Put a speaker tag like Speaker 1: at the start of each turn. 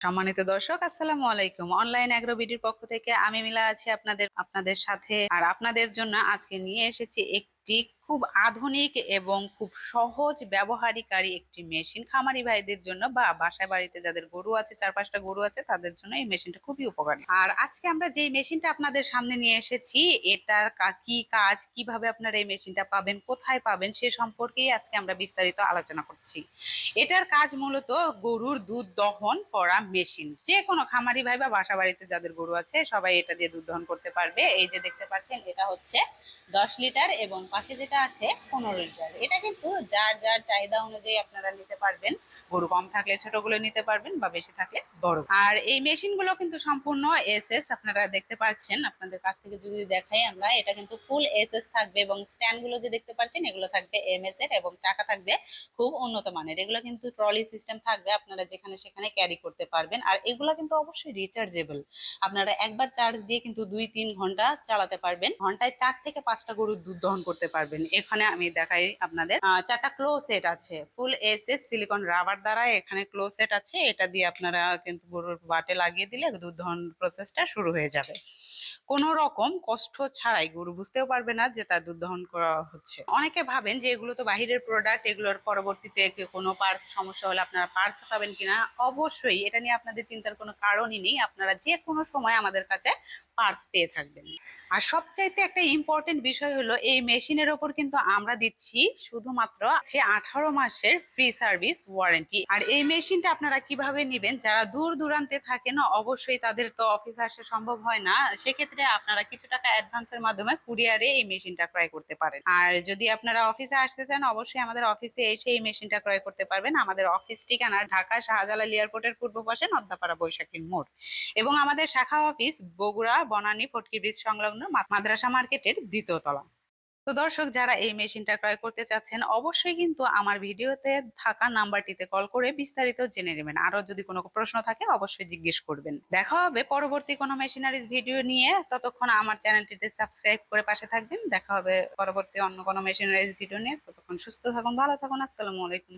Speaker 1: সম্মানিত দর্শক, আসসালামু আলাইকুম। অনলাইন অ্যাগ্রোবিডির পক্ষ থেকে আমি মিলা আছি আপনাদের সাথে। আর আপনাদের জন্য আজকে নিয়ে এসেছি একটি খুব আধুনিক এবং খুব সহজ ব্যবহারিকারী একটি মেশিন খামারি ভাইদের জন্য বা বাসায় বাড়িতে যাদের গরু আছে, 4-5টা গরু আছে, তাদের জন্য এই মেশিনটা খুবই উপকারী। আর আজকে আমরা যে মেশিনটা আপনাদের সামনে নিয়ে এসেছি, এটার কি কাজ, কিভাবে আপনারা এই মেশিনটা পাবেন, কোথায় পাবেন, সে সম্পর্কেই আজকে আমরা বিস্তারিত আলোচনা করছি। এটার কাজ মূলত গরুর দুধ দহন করা মেশিন। যে কোনো খামারি ভাই বা বাসা বাড়িতে যাদের গরু আছে সবাই এটা দিয়ে দুধ দহন করতে পারবে। এই যে দেখতে পাচ্ছেন, এটা হচ্ছে 10 লিটার এবং পাশে যেটা আছে 15 লিটার। এটা কিন্তু যার যার চাহিদা অনুযায়ী আপনারা নিতে পারবেন। গরু কম থাকলে ছোটগুলো নিতে পারবেন বা বেশি থাকলে বড়। আর এই মেশিন গুলো কিন্তু সম্পূর্ণ এসএস, আপনারা দেখতে পাচ্ছেন। আপনাদের কাছ থেকে যদি দেখাই আমরা, এটা কিন্তু ফুল এসএস থাকবে এবং স্ট্যান্ড গুলো যে দেখতে পাচ্ছেন এগুলো থাকবে এমএস এর এবং চাকা থাকবে খুব উন্নত মানের। এগুলো কিন্তু ট্রলি সিস্টেম থাকবে, আপনারা যেখানে সেখানে ক্যারি করতে পারবেন। আর এগুলো কিন্তু অবশ্যই রিচার্জেবল। আপনারা একবার চার্জ দিয়ে কিন্তু 2-3 ঘন্টা চালাতে পারবেন। ঘন্টায় 4 থেকে 5টা গরুর দুধ দহন করতে পারবেন। এখানে আমি দেখাই আপনাদের 4টা ক্লো সেট আছে, ফুল এসএস সিলিকন রাবার দ্বারা এখানে ক্লো সেট আছে। এটা দিয়ে আপনারা কিন্তু গরুর বাটে লাগিয়ে দিলে দুধ দহন প্রসেসটা শুরু হয়ে যাবে। কোনো রকম কষ্ট ছাড়াই, গরু বুঝতেও পারবে না যে তার দুধ দহন করা হচ্ছে। অনেকে ভাবেন যে এগুলো তো বাহিরের প্রোডাক্ট, এগুলোর পরবর্তীতে কোনো পার্টস সমস্যা হলে আপনারা পার্টস পাবেন কিনা। অবশ্যই এটা নিয়ে আপনাদের চিন্তার কোনো কারণই নেই, আপনারা যে কোনো সময় আমাদের কাছে পার্টস পেয়ে থাকবেন। আর সবচাইতে একটা ইম্পর্টেন্ট বিষয় হলো, এই মেশিনের ওপর কিন্তু আমরা দিচ্ছি শুধুমাত্র 18 মাসের ফ্রি সার্ভিস ওয়ারেন্টি। আর এই মেশিনটা আপনারা কিভাবে নিবেন, যারা দূর দূরান্তে থাকেন অবশ্যই তাদের তো অফিসে আসা সম্ভব হয় না, সেক্ষেত্রে আপনারা কিছু টাকা অ্যাডভান্সের মাধ্যমে কুরিয়ারে এই মেশিনটা ক্রয় করতে পারেন। আর যদি আপনারা অফিসে আসতে চান, অবশ্যই আমাদের অফিসে এসে এই মেশিনটা ক্রয় করতে পারবেন। আমাদের অফিস ঠিকানা ঢাকা শাহজালাল এয়ারপোর্টের পূর্ব পাশে নদ্দাপাড়া বৈশাখীর মোড়, এবং আমাদের শাখা অফিস বগুড়া বনানী ফটকি ব্রিজ সংলগ্ন মাদ্রাসা মার্কেটের 2য় তলা। তো দর্শক, যারা এই মেশিনটা ক্রয় করতে চাচ্ছেন অবশ্যই কিন্তু আমার ভিডিওতে থাকা নাম্বারটিতে কল করে বিস্তারিত জেনে নেবেন। আরো যদি কোনো প্রশ্ন থাকে অবশ্যই জিজ্ঞেস করবেন। দেখা হবে পরবর্তী কোনো মেশিনারিজ ভিডিও নিয়ে। ততক্ষণ আমার চ্যানেলটিতে সাবস্ক্রাইব করে পাশে থাকবেন। দেখা হবে পরবর্তী অন্য কোনো মেশিনারিজ ভিডিও নিয়ে। ততক্ষণ সুস্থ থাকুন, ভালো থাকুন। আসসালামু আলাইকুম।